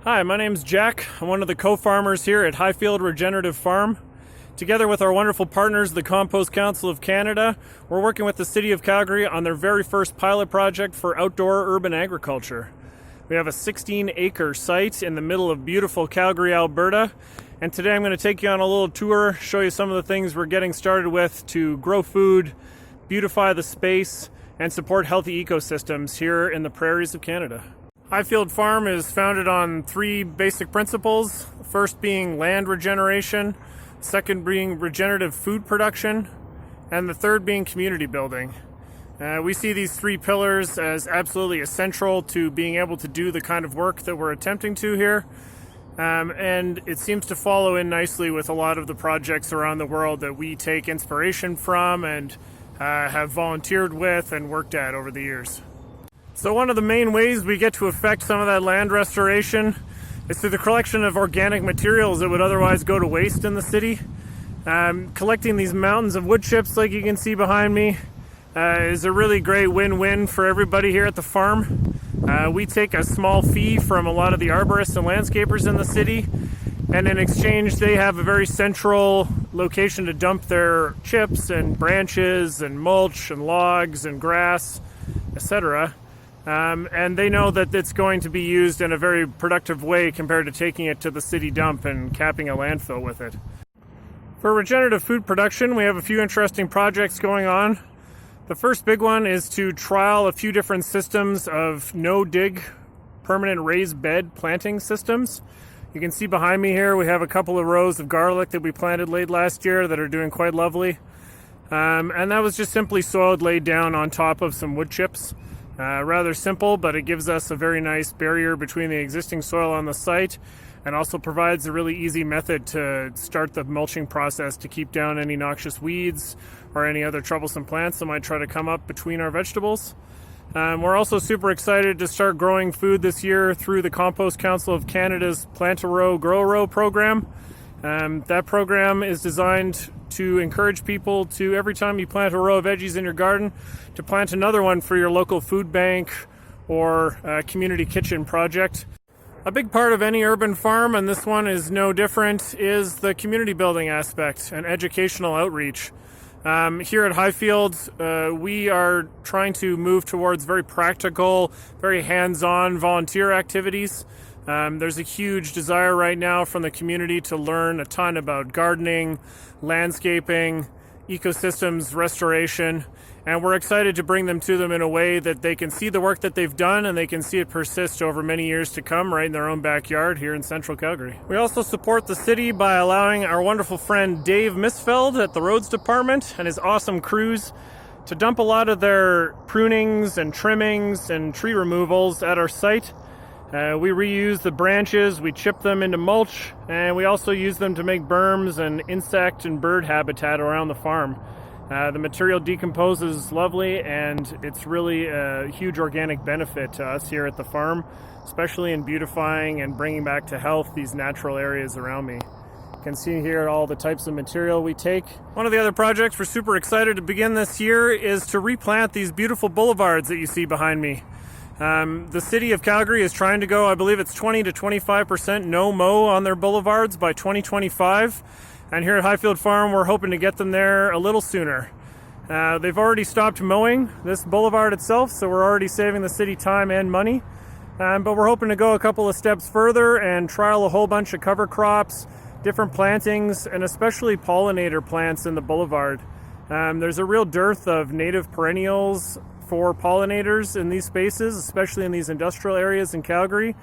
Hi, my name's Jack. I'm one of the co-farmers here at Highfield Regenerative Farm. Together with our wonderful partners, the Compost Council of Canada, we're working with the City of Calgary on their very first pilot project for outdoor urban agriculture. We have a 16-acre site in the middle of beautiful Calgary, Alberta, and today I'm going to take you on a little tour, show you some of the things we're getting started with to grow food, beautify the space, and support healthy ecosystems here in the prairies of Canada. Highfield Farm is founded on three basic principles, the first being land regeneration, second being regenerative food production, and the third being community building. We see these three pillars as absolutely essential to being able to do the kind of work that we're attempting to here. And it seems to follow in nicely with a lot of the projects around the world that we take inspiration from and have volunteered with and worked at over the years. So one of the main ways we get to affect some of that land restoration is through the collection of organic materials that would otherwise go to waste in the city. Collecting these mountains of wood chips, like you can see behind me, is a really great win-win for everybody here at the farm. We take a small fee from a lot of the arborists and landscapers in the city, and in exchange they have a very central location to dump their chips and branches and mulch and logs and grass, etc. And they know that it's going to be used in a very productive way compared to taking it to the city dump and capping a landfill with it. For regenerative food production, we have a few interesting projects going on. The first big one is to trial a few different systems of no-dig permanent raised bed planting systems. You can see behind me here we have a couple of rows of garlic that we planted late last year that are doing quite lovely. And that was just simply soil laid down on top of some wood chips. Rather simple, but it gives us a very nice barrier between the existing soil on the site and also provides a really easy method to start the mulching process to keep down any noxious weeds or any other troublesome plants that might try to come up between our vegetables. We're also super excited to start growing food this year through the Compost Council of Canada's Plant a Row, Grow a Row program. That program is designed to encourage people to, every time you plant a row of veggies in your garden, to plant another one for your local food bank or community kitchen project. A big part of any urban farm, and this one is no different, is the community building aspect and educational outreach. Here at Highfield, we are trying to move towards very practical, very hands-on volunteer activities. There's a huge desire right now from the community to learn a ton about gardening, landscaping, ecosystems restoration, and we're excited to bring them to them in a way that they can see the work that they've done and they can see it persist over many years to come right in their own backyard here in central Calgary. We also support the city by allowing our wonderful friend Dave Misfeld at the Roads Department and his awesome crews to dump a lot of their prunings and trimmings and tree removals at our site. We reuse the branches, we chip them into mulch, and we also use them to make berms and insect and bird habitat around the farm. The material decomposes lovely, and it's really a huge organic benefit to us here at the farm, especially in beautifying and bringing back to health these natural areas around me. You can see here all the types of material we take. One of the other projects we're super excited to begin this year is to replant these beautiful boulevards that you see behind me. The City of Calgary is trying to go, I believe it's 20 to 25% no-mow on their boulevards by 2025. And here at Highfield Farm, we're hoping to get them there a little sooner. They've already stopped mowing this boulevard itself, so we're already saving the city time and money. But we're hoping to go a couple of steps further and trial a whole bunch of cover crops, different plantings, and especially pollinator plants in the boulevard. There's a real dearth of native perennials for pollinators in these spaces, especially in these industrial areas in Calgary.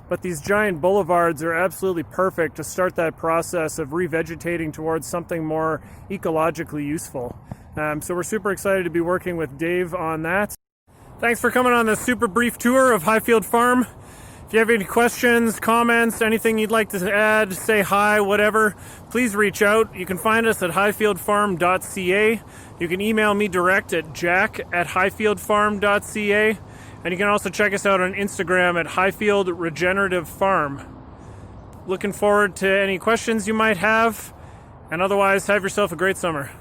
But these giant boulevards are absolutely perfect to start that process of revegetating towards something more ecologically useful. So we're super excited to be working with Dave on that. Thanks for coming on this super brief tour of Highfield Farm. If you have any questions, comments, anything you'd like to add, say hi, whatever, please reach out. You can find us at highfieldfarm.ca. You can email me direct at jack@highfieldfarm.ca. And you can also check us out on Instagram at Highfield Regenerative Farm. Looking forward to any questions you might have. And otherwise, have yourself a great summer.